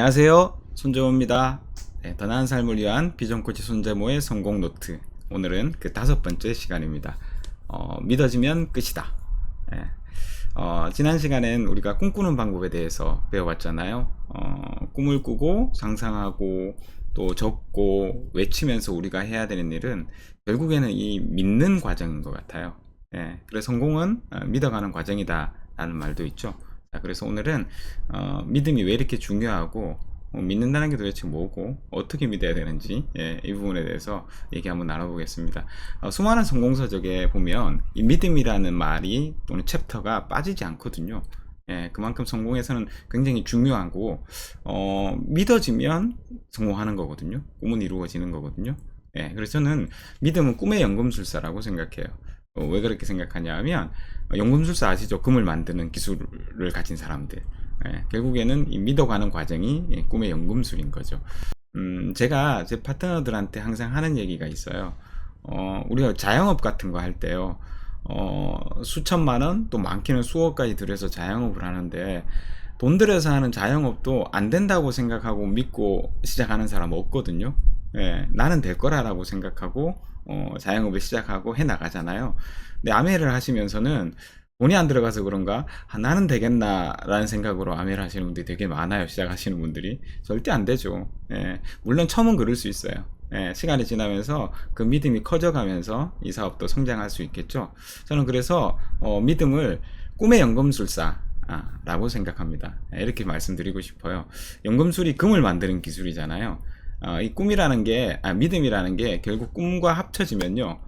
안녕하세요. 손재모입니다. 네, 더 나은 삶을 위한 비전코치 손재모의 성공 노트. 오늘은 그 5번째 시간입니다. 믿어지면 끝이다. 네. 지난 시간엔 우리가 꿈꾸는 방법에 대해서 배워봤잖아요. 꿈을 꾸고 상상하고 또 적고 외치면서 우리가 해야 되는 일은 결국에는 이 믿는 과정인 것 같아요. 그래서 성공은 믿어가는 과정이다 라는 말도 있죠. 자, 그래서 오늘은 믿음이 왜 이렇게 중요하고 믿는다는 게 도대체 뭐고 어떻게 믿어야 되는지 이 부분에 대해서 얘기 한번 나눠보겠습니다. 수많은 성공서적에 보면 이 믿음이라는 말이 또는 챕터가 빠지지 않거든요. 그만큼 성공에서는 굉장히 중요하고 믿어지면 성공하는 거거든요. 꿈은 이루어지는 거거든요. 그래서 저는 믿음은 꿈의 연금술사라고 생각해요. 왜 그렇게 생각하냐 하면 연금술사 아시죠? 금을 만드는 기술을 가진 사람들. 결국에는 이 믿어가는 과정이 꿈의 연금술인 거죠. 제가 제 파트너들한테 항상 하는 얘기가 있어요. 우리가 자영업 같은 거 할 때요. 수천만 원, 또 많게는 수억까지 들여서 자영업을 하는데 돈 들여서 하는 자영업도 안 된다고 생각하고 믿고 시작하는 사람 없거든요. 나는 될 거라고 생각하고 자영업을 시작하고 해 나가잖아요. 근데 아메를 하시면서는 돈이 안 들어가서 그런가? 나는 되겠나? 라는 생각으로 아메를 하시는 분들이 되게 많아요. 시작하시는 분들이. 절대 안 되죠. 물론 처음은 그럴 수 있어요. 시간이 지나면서 그 믿음이 커져가면서 이 사업도 성장할 수 있겠죠. 저는 그래서 믿음을 꿈의 연금술사 라고 생각합니다. 이렇게 말씀드리고 싶어요. 연금술이 금을 만드는 기술이잖아요. 이 꿈이라는 게, 믿음이라는 게 결국 꿈과 합쳐지면요,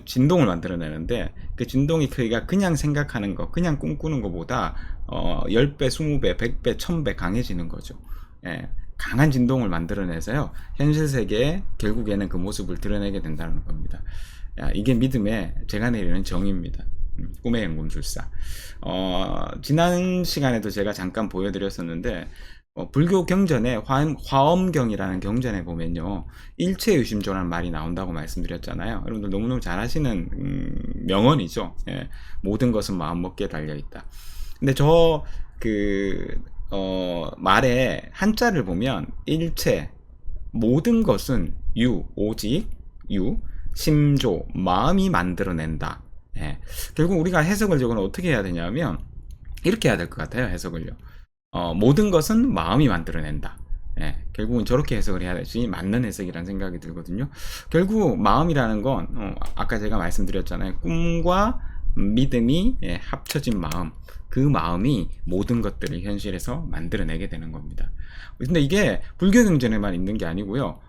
진동을 만들어내는데, 그 진동의 크기가 그냥 생각하는 거, 그냥 꿈꾸는 것보다, 10배, 20배, 100배, 1000배 강해지는 거죠. 강한 진동을 만들어내서요, 현실 세계에 결국에는 그 모습을 드러내게 된다는 겁니다. 이게 믿음의 제가 내리는 정의입니다. 꿈의 연금술사. 지난 시간에도 제가 잠깐 보여드렸었는데, 불교 경전에 화엄경이라는 경전에 보면요, 일체유심조라는 말이 나온다고 말씀드렸잖아요. 여러분들 너무너무 잘 아시는 명언이죠. 모든 것은 마음먹기에 달려있다. 근데 말에 한자를 보면 일체, 모든 것은 오직 심조, 마음이 만들어낸다. 결국 우리가 해석을 저건 어떻게 해야 되냐면 이렇게 해야 될 것 같아요. 해석을요. 모든 것은 마음이 만들어낸다. 결국은 저렇게 해석을 해야 되지 맞는 해석이라는 생각이 들거든요. 결국 마음이라는 건 아까 제가 말씀드렸잖아요. 꿈과 믿음이 합쳐진 마음, 그 마음이 모든 것들을 현실에서 만들어내게 되는 겁니다. 근데 이게 불교 경전에만 있는 게 아니고요.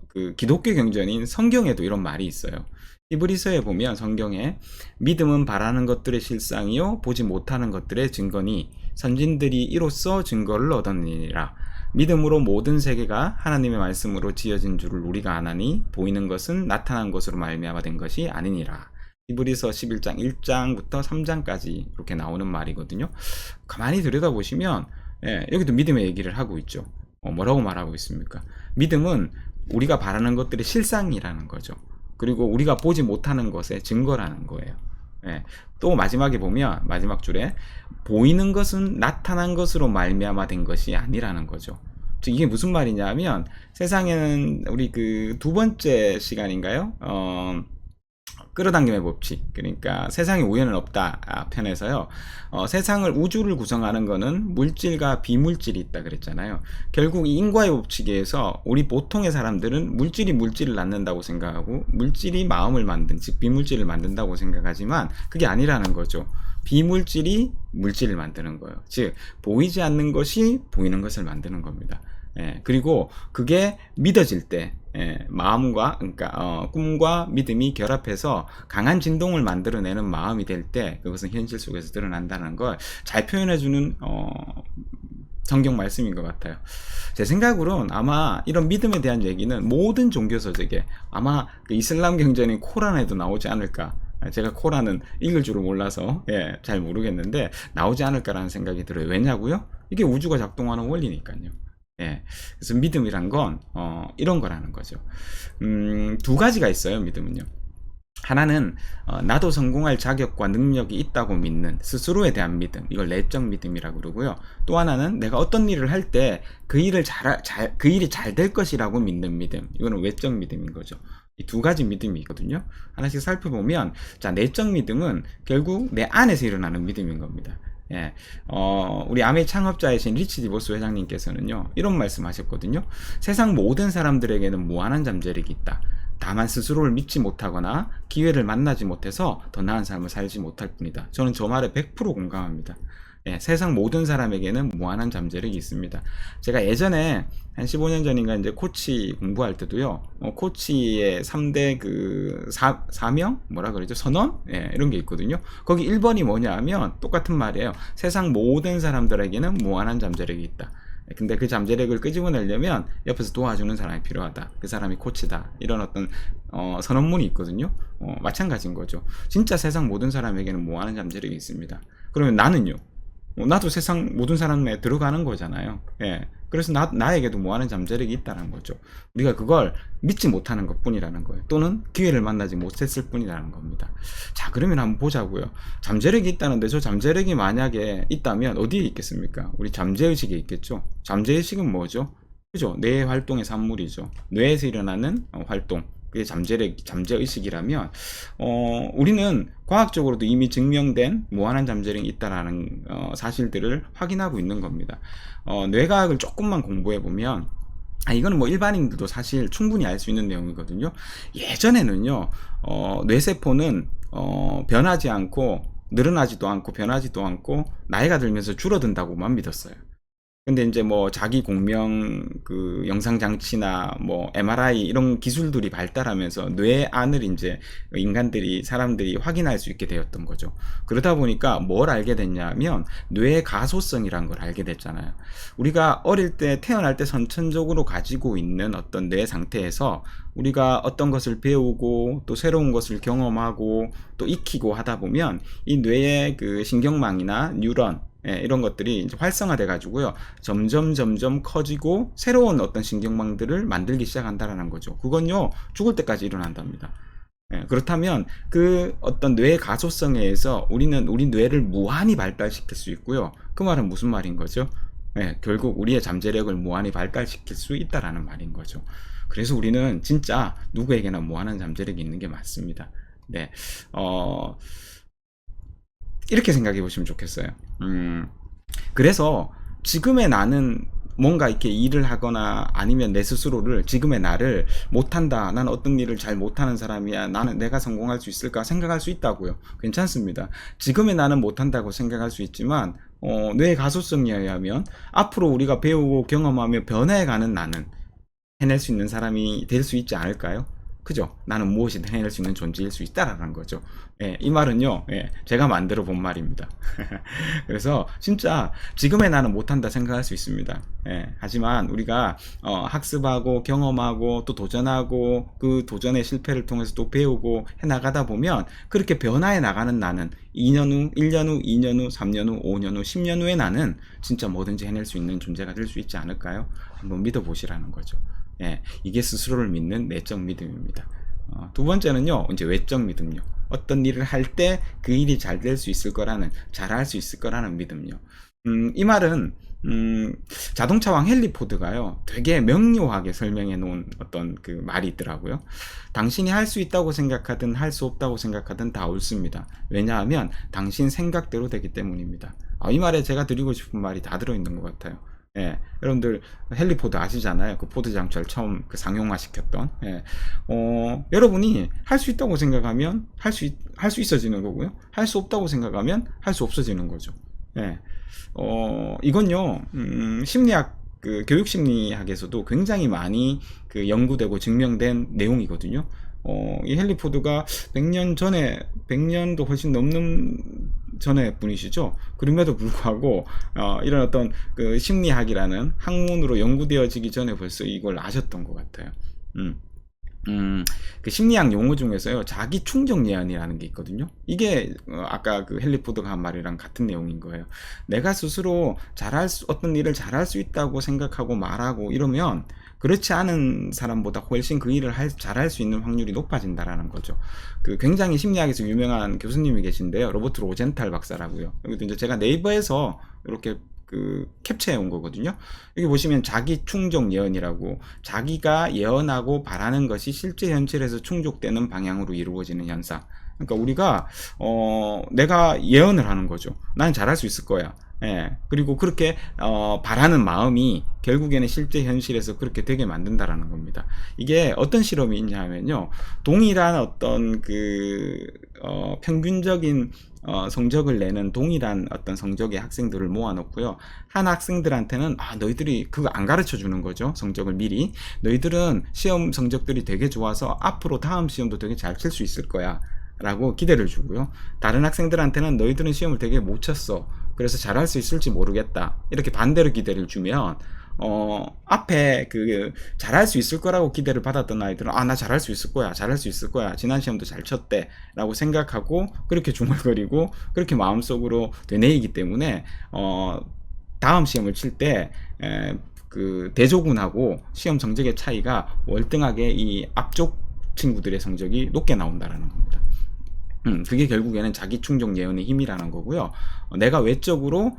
그 기독교 경전인 성경에도 이런 말이 있어요. 히브리서에 보면 성경에 믿음은 바라는 것들의 실상이요 보지 못하는 것들의 증거니 선진들이 이로써 증거를 얻었느니라. 믿음으로 모든 세계가 하나님의 말씀으로 지어진 줄을 우리가 아나니 보이는 것은 나타난 것으로 말미암아 된 것이 아니니라. 히브리서 11장 1장부터 3장까지 이렇게 나오는 말이거든요. 가만히 들여다보시면 여기도 믿음의 얘기를 하고 있죠. 뭐라고 말하고 있습니까? 믿음은 우리가 바라는 것들의 실상이라는 거죠. 그리고 우리가 보지 못하는 것의 증거라는 거예요. 또 마지막에 보면 마지막 줄에 보이는 것은 나타난 것으로 말미암아 된 것이 아니라는 거죠. 즉 이게 무슨 말이냐면 세상에는 우리 그 2번째 시간인가요? 끌어당김의 법칙, 그러니까 세상에 우연은 없다 편에서요, 세상을 우주를 구성하는 거는 물질과 비물질이 있다 그랬잖아요. 결국 이 인과의 법칙에 의해서 우리 보통의 사람들은 물질이 물질을 낳는다고 생각하고 물질이 마음을 만든, 즉 비물질을 만든다고 생각하지만 그게 아니라는 거죠. 비물질이 물질을 만드는 거예요. 즉 보이지 않는 것이 보이는 것을 만드는 겁니다. 그리고 그게 믿어질 때 마음과 그러니까 꿈과 믿음이 결합해서 강한 진동을 만들어내는 마음이 될 때 그것은 현실 속에서 드러난다는 걸 잘 표현해주는 성경 말씀인 것 같아요. 제 생각으로는 아마 이런 믿음에 대한 얘기는 모든 종교서적에 아마 그 이슬람 경전인 코란에도 나오지 않을까. 제가 코란은 읽을 줄을 몰라서 잘 모르겠는데 나오지 않을까라는 생각이 들어요. 왜냐고요? 이게 우주가 작동하는 원리니까요. 그래서 믿음이란 건 이런 거라는 거죠. 2가지가 있어요. 믿음은요. 하나는 나도 성공할 자격과 능력이 있다고 믿는 스스로에 대한 믿음, 이걸 내적 믿음이라고 그러고요. 또 하나는 내가 어떤 일을 할 때 그 일이 잘 될 것이라고 믿는 믿음, 이거는 외적 믿음인 거죠. 이 두 가지 믿음이 있거든요. 하나씩 살펴보면, 자, 내적 믿음은 결국 내 안에서 일어나는 믿음인 겁니다. 예, 우리 아메 창업자이신 리치 디보스 회장님께서는요, 이런 말씀 하셨거든요. 세상 모든 사람들에게는 무한한 잠재력이 있다. 다만 스스로를 믿지 못하거나 기회를 만나지 못해서 더 나은 삶을 살지 못할 뿐이다. 저는 저 말에 100% 공감합니다. 예, 세상 모든 사람에게는 무한한 잠재력이 있습니다. 제가 예전에 한 15년 전인가 이제 코치 공부할 때도요, 코치의 3대 사명? 뭐라 그러죠? 선언? 예, 이런 게 있거든요. 거기 1번이 뭐냐 하면 똑같은 말이에요. 세상 모든 사람들에게는 무한한 잠재력이 있다. 근데 그 잠재력을 끄집어내려면 옆에서 도와주는 사람이 필요하다. 그 사람이 코치다. 이런 어떤 선언문이 있거든요. 마찬가지인 거죠. 진짜 세상 모든 사람에게는 무한한 잠재력이 있습니다. 그러면 나는요? 나도 세상 모든 사람에 들어가는 거잖아요. 예. 그래서 나에게도 무한한 잠재력이 있다는 거죠. 우리가 그걸 믿지 못하는 것 뿐이라는 거예요. 또는 기회를 만나지 못했을 뿐이라는 겁니다. 자, 그러면 한번 보자고요. 잠재력이 있다는데 저 잠재력이 만약에 있다면 어디에 있겠습니까? 우리 잠재의식에 있겠죠. 잠재의식은 뭐죠? 그죠? 뇌 활동의 산물이죠. 뇌에서 일어나는 활동. 그게 잠재의식이라면, 우리는 과학적으로도 이미 증명된 무한한 잠재력이 있다라는 사실들을 확인하고 있는 겁니다. 뇌과학을 조금만 공부해보면, 이거는 뭐 일반인들도 사실 충분히 알 수 있는 내용이거든요. 예전에는요, 뇌세포는, 변하지 않고, 늘어나지도 않고, 변하지도 않고, 나이가 들면서 줄어든다고만 믿었어요. 근데 이제 뭐 자기 공명 영상 장치나 뭐 MRI 이런 기술들이 발달하면서 뇌 안을 이제 사람들이 확인할 수 있게 되었던 거죠. 그러다 보니까 뭘 알게 됐냐면 뇌의 가소성이란 걸 알게 됐잖아요. 우리가 어릴 때 태어날 때 선천적으로 가지고 있는 어떤 뇌 상태에서 우리가 어떤 것을 배우고 또 새로운 것을 경험하고 또 익히고 하다 보면 이 뇌의 신경망이나 뉴런, 예, 이런 것들이 이제 활성화돼 가지고요, 점점 커지고 새로운 어떤 신경망들을 만들기 시작한다라는 거죠. 그건요, 죽을 때까지 일어난답니다. 예, 그렇다면 그 어떤 뇌의 가소성에 의해서 우리는 우리 뇌를 무한히 발달시킬 수 있고요. 그 말은 무슨 말인 거죠? 예, 결국 우리의 잠재력을 무한히 발달시킬 수 있다라는 말인 거죠. 그래서 우리는 진짜 누구에게나 무한한 잠재력이 있는 게 맞습니다. 네, 이렇게 생각해 보시면 좋겠어요. 그래서 지금의 나는 뭔가 이렇게 일을 하거나 아니면 내 스스로를, 지금의 나를 못한다, 난 어떤 일을 잘 못하는 사람이야, 나는 내가 성공할 수 있을까 생각할 수 있다고요. 괜찮습니다. 지금의 나는 못한다고 생각할 수 있지만 뇌의 가소성에 의하면 앞으로 우리가 배우고 경험하며 변해가는 나는 해낼 수 있는 사람이 될 수 있지 않을까요? 그죠? 나는 무엇이든 해낼 수 있는 존재일 수 있다라는 거죠. 예, 이 말은요, 예, 제가 만들어 본 말입니다. 그래서 진짜 지금의 나는 못한다 생각할 수 있습니다. 예, 하지만 우리가 학습하고 경험하고 또 도전하고 그 도전의 실패를 통해서 또 배우고 해나가다 보면 그렇게 변화해 나가는 나는 2년 후, 1년 후, 2년 후, 3년 후, 5년 후, 10년 후의 나는 진짜 뭐든지 해낼 수 있는 존재가 될 수 있지 않을까요? 한번 믿어보시라는 거죠. 예, 이게 스스로를 믿는 내적 믿음입니다. 두 번째는요, 이제 외적 믿음요. 어떤 일을 할 때 그 일이 잘 될 수 있을 거라는, 잘할 수 있을 거라는 믿음요. 이 말은 자동차왕 헨리 포드가요, 되게 명료하게 설명해 놓은 어떤 그 말이 있더라고요. 당신이 할 수 있다고 생각하든 할 수 없다고 생각하든 다 옳습니다. 왜냐하면 당신 생각대로 되기 때문입니다. 이 말에 제가 드리고 싶은 말이 다 들어있는 것 같아요. 예, 여러분들 헨리 포드 아시잖아요. 그 포드 장철 처음 상용화 시켰던. 예, 여러분이 할 수 있다고 생각하면 할 수 있어지는 거고요. 할 수 없다고 생각하면 할 수 없어지는 거죠. 예, 이건요, 심리학, 교육 심리학에서도 굉장히 많이 연구되고 증명된 내용이거든요. 이 헨리 포드가 100년도 훨씬 넘는 전에 분이시죠. 그럼에도 불구하고 이런 어떤 심리학이라는 학문으로 연구되어지기 전에 벌써 이걸 아셨던 것 같아요. 그 심리학 용어 중에서요, 자기 충족 예언이라는 게 있거든요. 이게 아까 헨리 포드가 한 말이랑 같은 내용인 거예요. 내가 스스로 어떤 일을 잘할 수 있다고 생각하고 말하고 이러면 그렇지 않은 사람보다 훨씬 그 일을 잘할 수 있는 확률이 높아진다라는 거죠. 그 굉장히 심리학에서 유명한 교수님이 계신데요. 로버트 로젠탈 박사라고요. 여기도 이제 제가 네이버에서 이렇게 그 캡처해 온 거거든요. 여기 보시면 자기 충족 예언이라고, 자기가 예언하고 바라는 것이 실제 현실에서 충족되는 방향으로 이루어지는 현상. 그러니까 우리가 내가 예언을 하는 거죠. 나는 잘할 수 있을 거야. 예. 그리고 그렇게 바라는 마음이 결국에는 실제 현실에서 그렇게 되게 만든다라는 겁니다. 이게 어떤 실험이 있냐 하면요. 동일한 어떤 평균적인 성적을 내는 동일한 어떤 성적의 학생들을 모아놓고요. 한 학생들한테는 너희들이 그거 안 가르쳐 주는 거죠. 성적을 미리. 너희들은 시험 성적들이 되게 좋아서 앞으로 다음 시험도 되게 잘 칠 수 있을 거야 라고 기대를 주고요. 다른 학생들한테는 너희들은 시험을 되게 못 쳤어. 그래서 잘할 수 있을지 모르겠다. 이렇게 반대로 기대를 주면 앞에 잘할 수 있을 거라고 기대를 받았던 아이들은 나 잘할 수 있을 거야. 잘할 수 있을 거야. 지난 시험도 잘 쳤대. 라고 생각하고 그렇게 중얼거리고 그렇게 마음속으로 되뇌이기 때문에 다음 시험을 칠 때 대조군하고 시험 성적의 차이가 월등하게 이 앞쪽 친구들의 성적이 높게 나온다라는 겁니다. 그게 결국에는 자기 충족 예언의 힘이라는 거고요. 내가 외적으로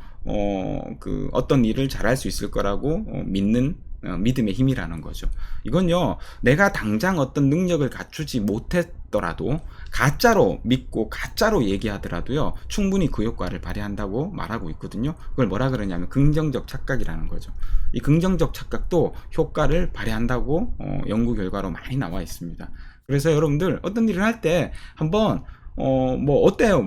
어떤 일을 잘할 수 있을 거라고 믿는 믿음의 힘이라는 거죠. 이건요, 내가 당장 어떤 능력을 갖추지 못했더라도 가짜로 믿고 가짜로 얘기하더라도요, 충분히 그 효과를 발휘한다고 말하고 있거든요. 그걸 뭐라 그러냐면 긍정적 착각이라는 거죠. 이 긍정적 착각도 효과를 발휘한다고 연구 결과로 많이 나와 있습니다. 그래서 여러분들 어떤 일을 할 때 한번 어때요?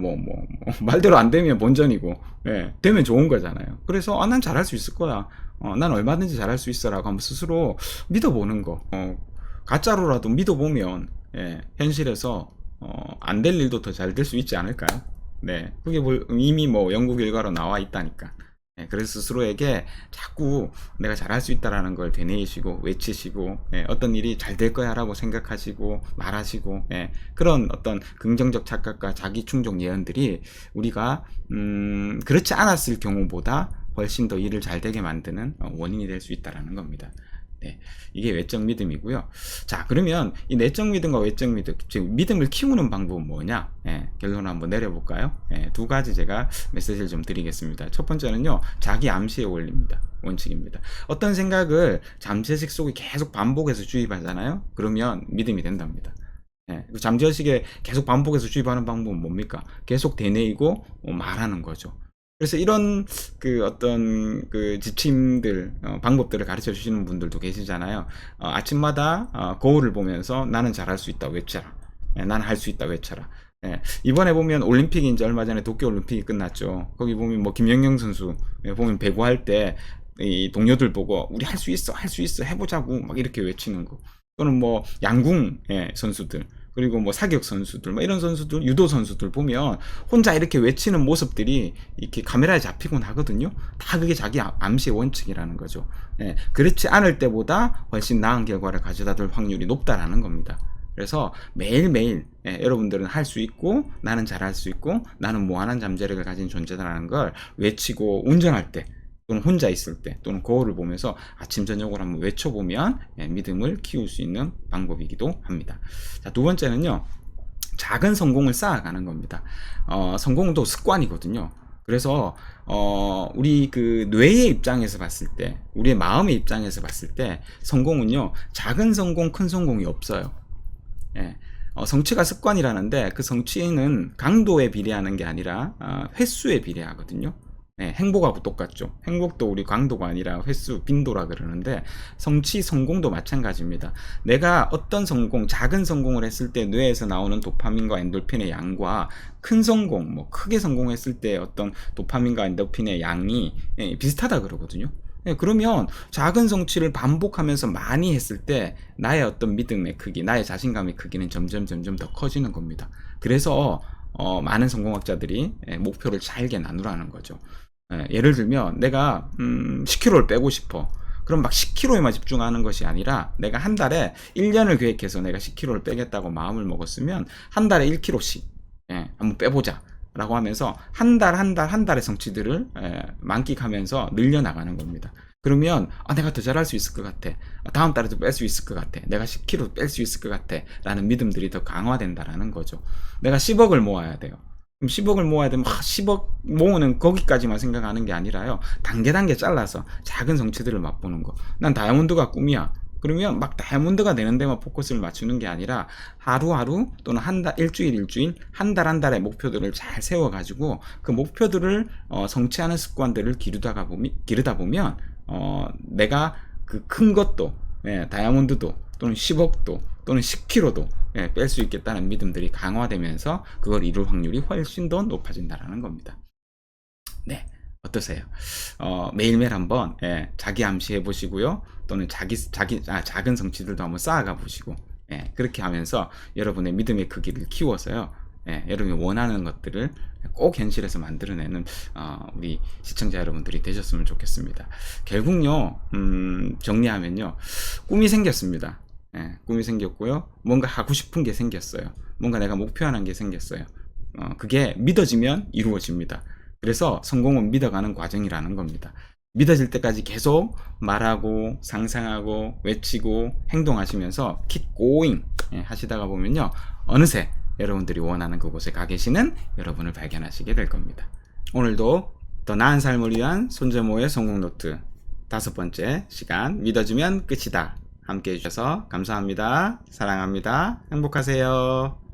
말대로 안 되면 본전이고, 예, 되면 좋은 거잖아요. 그래서, 난 잘할 수 있을 거야. 난 얼마든지 잘할 수 있어. 라고 한번 스스로 믿어보는 거. 가짜로라도 믿어보면, 예, 현실에서, 안 될 일도 더 잘 될 수 있지 않을까요? 네. 그게 이미 연구 결과로 나와 있다니까. 예, 그래서 스스로에게 자꾸 내가 잘할 수 있다라는 걸 되뇌이시고 외치시고, 예, 어떤 일이 잘 될 거야 라고 생각하시고 말하시고, 예, 그런 어떤 긍정적 착각과 자기 충족 예언들이 우리가 그렇지 않았을 경우보다 훨씬 더 일을 잘 되게 만드는 원인이 될 수 있다라는 겁니다. 네, 이게 외적 믿음이고요. 자, 그러면 이 내적 믿음과 외적 믿음, 즉 믿음을 키우는 방법은 뭐냐? 예, 결론을 한번 내려볼까요? 예, 두 가지 제가 메시지를 좀 드리겠습니다. 첫 번째는요, 자기 암시의 원칙입니다. 어떤 생각을 잠재의식 속에 계속 반복해서 주입하잖아요. 그러면 믿음이 된답니다. 예, 잠재의식에 계속 반복해서 주입하는 방법은 뭡니까? 계속 되뇌이고 말하는 거죠. 그래서 이런 어떤 지침들, 방법들을 가르쳐 주시는 분들도 계시잖아요. 아침마다 거울을 보면서 나는 잘할 수 있다 외쳐라. 예, 나는 할 수 있다 외쳐라. 예, 이번에 보면 올림픽이 이제 얼마 전에 도쿄올림픽이 끝났죠. 거기 보면 김연경 선수 보면 배구할 때 이 동료들 보고 우리 할 수 있어, 할 수 있어, 해보자고 막 이렇게 외치는 거. 또는 양궁 선수들, 그리고 사격 선수들, 이런 선수들, 유도 선수들 보면 혼자 이렇게 외치는 모습들이 이렇게 카메라에 잡히곤 하거든요. 다 그게 자기 암시의 원칙이라는 거죠. 예, 그렇지 않을 때보다 훨씬 나은 결과를 가져다 줄 확률이 높다라는 겁니다. 그래서 매일매일 여러분들은 할 수 있고, 나는 잘할 수 있고, 나는 무한한 잠재력을 가진 존재다라는 걸 외치고 운전할 때, 또는 혼자 있을 때, 또는 거울을 보면서 아침 저녁으로 한번 외쳐보면 믿음을 키울 수 있는 방법이기도 합니다. 자, 두 번째는요, 작은 성공을 쌓아가는 겁니다. 성공도 습관이거든요. 그래서 우리 뇌의 입장에서 봤을 때, 우리의 마음의 입장에서 봤을 때 성공은요, 작은 성공, 큰 성공이 없어요. 예. 성취가 습관이라는데 그 성취는 강도에 비례하는 게 아니라 횟수에 비례하거든요. 네, 행복하고 똑같죠. 행복도 우리 강도가 아니라 횟수, 빈도라 그러는데 성취, 성공도 마찬가지입니다. 내가 어떤 성공, 작은 성공을 했을 때 뇌에서 나오는 도파민과 엔돌핀의 양과 큰 성공, 크게 성공했을 때 어떤 도파민과 엔돌핀의 양이 비슷하다 그러거든요. 그러면 작은 성취를 반복하면서 많이 했을 때 나의 어떤 믿음의 크기, 나의 자신감의 크기는 점점 더 커지는 겁니다. 그래서 많은 성공학자들이 목표를 잘게 나누라는 거죠. 예를 들면 내가 10kg를 빼고 싶어. 그럼 막 10kg에만 집중하는 것이 아니라 내가 한 달에 1년을 계획해서 내가 10kg를 빼겠다고 마음을 먹었으면 한 달에 1kg씩 한번 빼보자 라고 하면서 한 달의 성취들을 만끽하면서 늘려나가는 겁니다. 그러면 내가 더 잘할 수 있을 것 같아. 다음 달에도 뺄 수 있을 것 같아. 내가 10kg 뺄 수 있을 것 같아. 라는 믿음들이 더 강화된다라는 거죠. 내가 10억을 모아야 돼요. 그럼 10억을 모아야 되면 10억 모으는 거기까지만 생각하는 게 아니라요. 단계 잘라서 작은 성취들을 맛보는 거. 난 다이아몬드가 꿈이야. 그러면 막 다이아몬드가 되는 데만 포커스를 맞추는 게 아니라 하루하루 또는 한 달, 일주일, 한 달 한 달의 목표들을 잘 세워가지고 그 목표들을 성취하는 습관들을 기르다 보면 내가 그 큰 것도 다이아몬드도 또는 10억도 또는 10kg도 뺄 수 있겠다는 믿음들이 강화되면서 그걸 이룰 확률이 훨씬 더 높아진다는 겁니다. 네. 어떠세요? 매일매일 한번 자기 암시해 보시고요. 또는 작은 성취들도 한번 쌓아가 보시고 그렇게 하면서 여러분의 믿음의 크기를 키워서요. 여러분이 원하는 것들을 꼭 현실에서 만들어내는 우리 시청자 여러분들이 되셨으면 좋겠습니다. 결국요, 정리하면요, 꿈이 생겼습니다. 꿈이 생겼고요, 뭔가 하고 싶은 게 생겼어요. 뭔가 내가 목표하는 게 생겼어요. 그게 믿어지면 이루어집니다. 그래서 성공은 믿어가는 과정이라는 겁니다. 믿어질 때까지 계속 말하고 상상하고 외치고 행동하시면서 keep going 하시다가 보면요, 어느새 여러분들이 원하는 그곳에 가 계시는 여러분을 발견하시게 될 겁니다. 오늘도 더 나은 삶을 위한 손재모의 성공 노트 5번째 시간, 믿어주면 끝이다, 함께 해주셔서 감사합니다. 사랑합니다. 행복하세요.